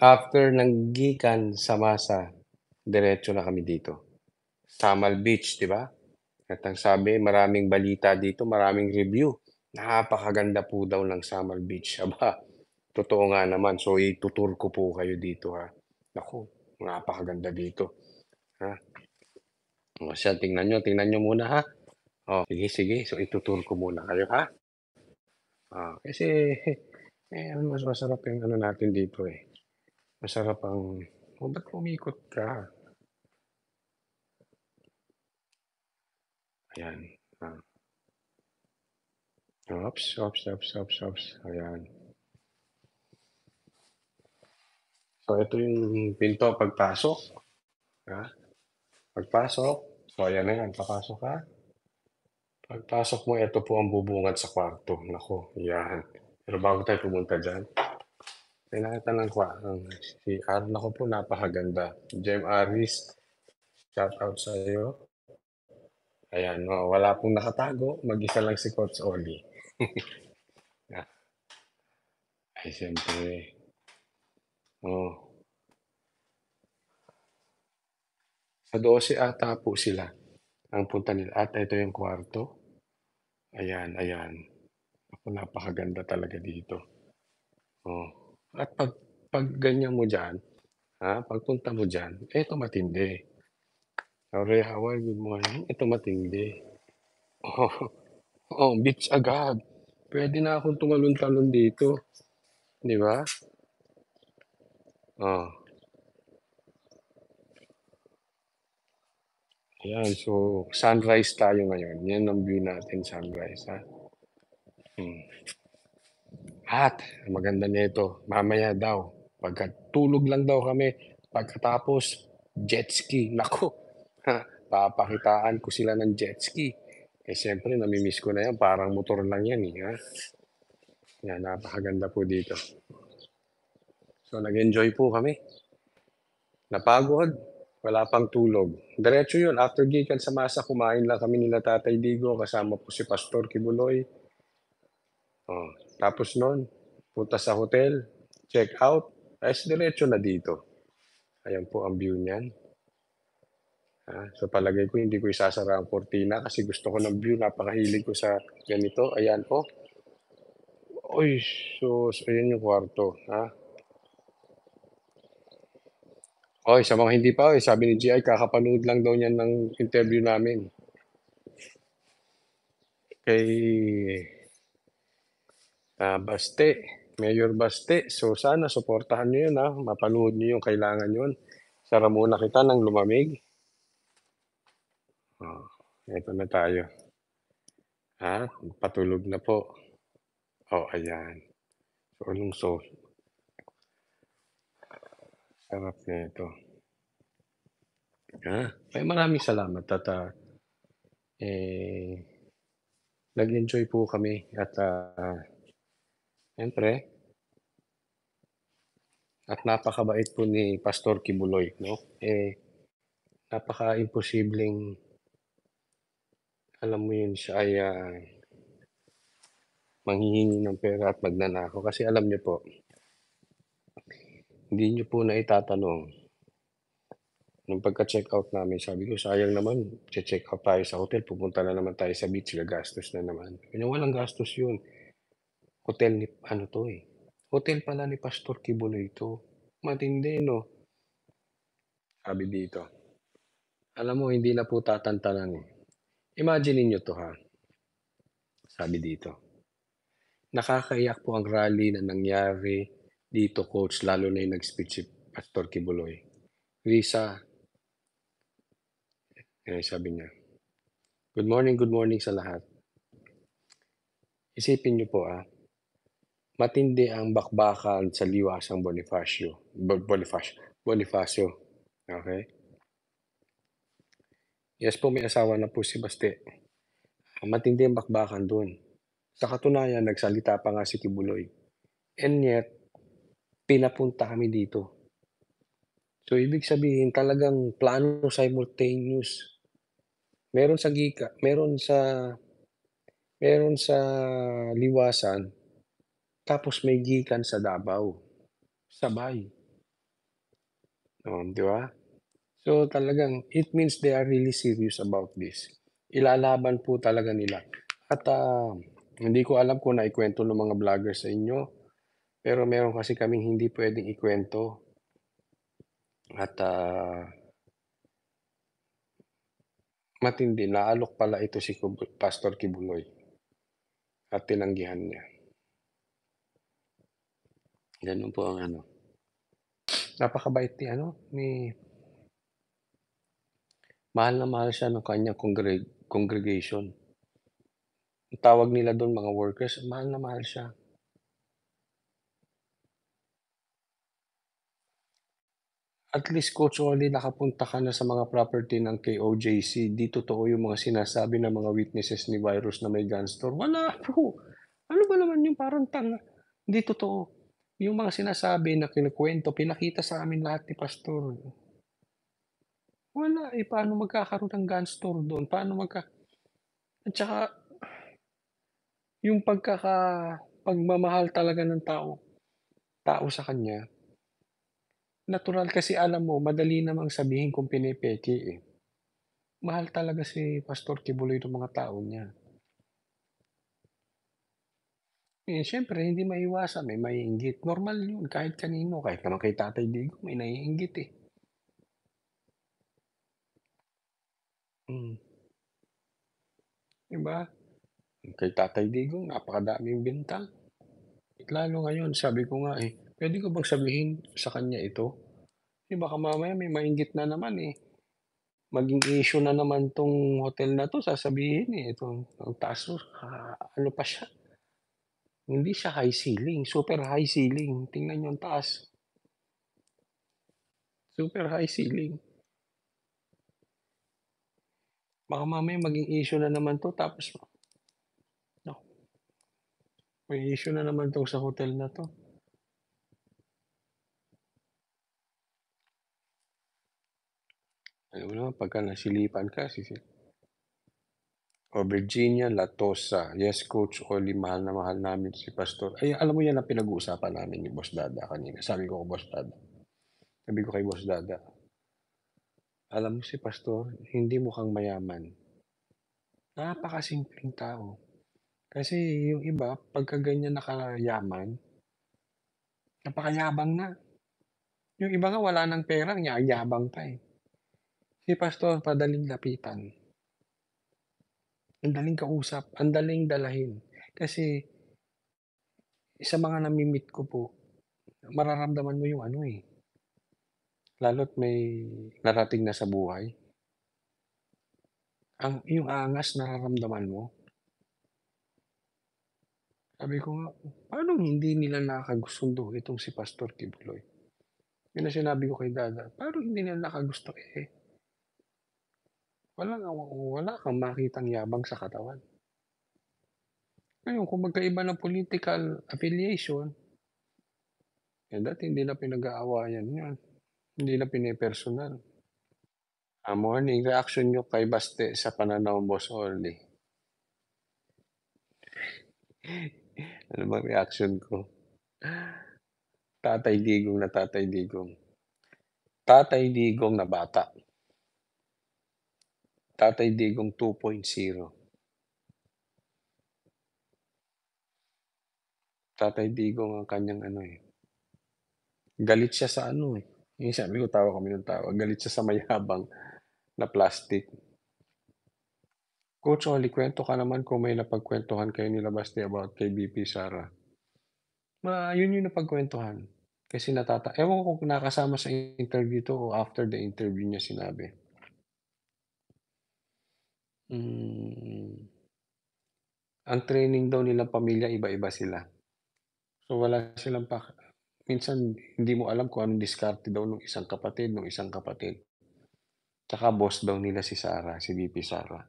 After ng Gikan sa Masa, diretso na kami dito. Samal Beach, 'di ba? At ang sabi, maraming balita dito, maraming review. Napakaganda po daw ng Samal Beach. Aba, totoo nga naman. So, itutur ko po kayo dito, ha. Naku, napakaganda dito. Ha? O siya, tingnan nyo muna, ha. Sige, sige. So, itutur ko muna kayo, ha. Kasi, mas masarap yung ano natin dito, eh. Masarap ang, ba't umikot ka? Ayan. Ah. Ops. Ayan. So, ito yung pinto pagpasok. Ha? Pagpasok. So, ayan na yan. Papasok ka. Pagpasok mo, ito po ang bubungad sa kwarto. Nako, yan. Pero bago tayo pumunta dyan, tinatanong ko, si Aaron ako po, napakaganda. Jem Aris, shout out sa iyo. Ayan, wala pong nakatago. Mag-isa lang si Coach Oli. Ah, Ay, siyempre. Oh, sa 12 ata po sila ang punta nila. At ito yung kwarto. Ayan. Ako, napakaganda talaga dito. Oh. At pag ganyan mo dyan, pagpunta mo dyan, eto matindi. Sorry, Howard, good morning. Ito matindi. Oh, beach agad. Pwede na akong tumalon-talon dito. Di ba? Oh, ayan. So, sunrise tayo ngayon. Yan ang view natin, sunrise, ha? Hmm. At, ang maganda nito, mamaya daw, pagkatulog lang daw kami, pagkatapos, jet ski. Naku, papakitaan ko sila ng jet ski. Eh, siyempre, namimiss ko na yan. Parang motor lang yan, eh, ha? Yan, napakaganda po dito. So, nag-enjoy po kami. Napagod, wala pang tulog. Diretso yun, after gikan sa Masa, kumain lang kami nila Tatay Digo, kasama po si Pastor Kibuloy. Oh, tapos nun, punta sa hotel, check out, ayos diretso na dito. Ayan po ang view niyan. So palagay ko hindi ko isasara ang kortina kasi gusto ko ng view, napakahilig ko sa ganito. Ayan po. Uy, ayan yung kwarto. Oy, sa mga hindi pa, sabi ni GI, kakapanood lang daw niyan ng interview namin. Kay Baste, Mayor Baste. So sana suportahan niyo yun, mapanood niyo yung kailangan yun. Sara muna kita ng lumamig. Ito na tayo. Patulog na po. Ayan. So, sarap na ito. Ay, maraming salamat at eh, nag-enjoy po kami at siyempre, at napakabait po ni Pastor Kibuloy, no? Napaka-imposibleng, alam mo yun, siya ay manghihingi ng pera at magnanakaw. Kasi alam niyo po, hindi niyo po na itatanong. Nung pagka-check out namin, sabi ko, sayang naman, check out tayo sa hotel, pupunta na naman tayo sa beach, gagastos na naman. Kanya walang gastos yun. Hotel ni, ano to eh. Hotel pala ni Pastor Kibuloy ito. Matindi, no? Sabi dito. Alam mo, hindi na po tatantanan eh. Imagine niyo to, ha. Sabi dito. Nakakaiyak po ang rally na nangyari dito, coach, lalo na yung nag-speech si Pastor Kibuloy. Lisa, sabi niya, good morning sa lahat. Isipin niyo po, matindi ang bakbakan sa liwasang Bonifacio. Okay? Yes po, may asawa na po si Baste. Matindi ang bakbakan doon. Sa katunayan, nagsalita pa nga si Kibuloy. And yet, pinapunta kami dito. So, ibig sabihin, talagang plano simultaneous. Meron sa liwasan, tapos may gikan sa Davao. sabay, oh, 'di ba? So, talagang it means they are really serious about this. Ilalaban po talaga nila at, hindi ko alam kung naikwento ng mga vlogger sa inyo, pero meron kasi kaming hindi puwedeng ikwento at, matindi. Naalok pala ito si Pastor Kibuloy at tinanggihan niya. Gano'n po ang ano, napakabait ni ano, mahal na mahal siya ng kanyang congregation. Ang tawag nila do'n mga workers, mahal na mahal siya. At least Coach Ollie nakapunta ka na sa mga property ng KOJC, 'di totoo yung mga sinasabi ng mga witnesses ni Virus na may gun store, wala po. Ano ba naman yung parang tanga, hindi totoo. Yung mga sinasabi na kinukuwento, pinakita sa amin lahat ni pastor. Wala, eh, paano magkakaroon ng gun store do'n, paano at saka yung pagmamahal talaga ng tao tao sa kanya, natural kasi alam mo madali namang sabihin kung pinepeke, eh. Mahal talaga si Pastor Kibuloy nung mga tao niya. Eh, siyempre hindi maiwasan may maiinggit, normal yun kahit kanino, kahit naman kay Tatay Digong may naiinggit, eh. Hmm, 'di ba? Kay Tatay Digong napakadaming bintang. Lalo ngayon sabi ko nga, eh, puwede ko bang sabihin sa kanya ito? Eh, baka mamaya may mainggit na naman, eh. Maging issue na naman 'tong hotel na 'to sasabihin, eh, itong ang taas ano pa siya, hindi siya high ceiling, super high ceiling. Tingnan niyo ang taas, super high ceiling. Baka mamaya maging issue na naman 'to tapos naku, may issue na naman 'tong sa hotel na 'to. Alam mo naman pagka nasilipan ka Virginia Latosa, "Yes, Coach Ollie, mahal na mahal namin si pastor." Ay, alam mo 'yan ang pinag-uusapan namin ni Boss Dada kanina. Sabi ko kay Boss Dada, "Alam mo si pastor hindi mukhang mayaman, napakasimpleng tao." Kasi yung iba pagka ganyan na kayaman, napakayabang na. Yung iba nga wala ng pera yayabang pa, eh. Si pastor madaling lapitan, ang daling kausap, ang daling dalahin. Kasi sa mga nami-meet ko po, mararamdaman mo yung ano, eh, lalo't may narating na sa buhay, yung angas nararamdaman mo. Sabi ko nga, "Paano hindi nila nakakagusto itong si Pastor Kibuloy?" Yun ang sinabi ko kay Dada, "Paano hindi nila nakagusto, eh, wala kang makitang yabang sa katawan." Ngayon kung magkaiba ng political affiliation, eh, dati hindi na pinag-aawayan 'yan, hindi na pinepersonal. Morning, reaction niyo kay Baste sa pananaw mo, Boss Orly? Ano bang reaction ko? Tatay Digong na Tatay Digong. Tatay Digong na bata. Tatay Digong 2.0. Tatay Digong ang kanyang ano, eh, galit siya sa ano, eh, yung sabi ko tawa kami ng tawa, galit siya sa mayabang na plastic. Coach Ollie, kwento ka naman kung may napagkwentuhan kayo nila Baste about kay BP Sara. Yun yung napagkwentuhan. Kasi ewan ko kung nakasama sa interview 'to o after the interview niya sinabi. Hmm, ang training daw nilang pamilya iba-iba sila. So, wala silang minsan hindi mo alam kung anong diskarte daw nung isang kapatid. Tsaka boss daw nila si Sara, si VP Sara.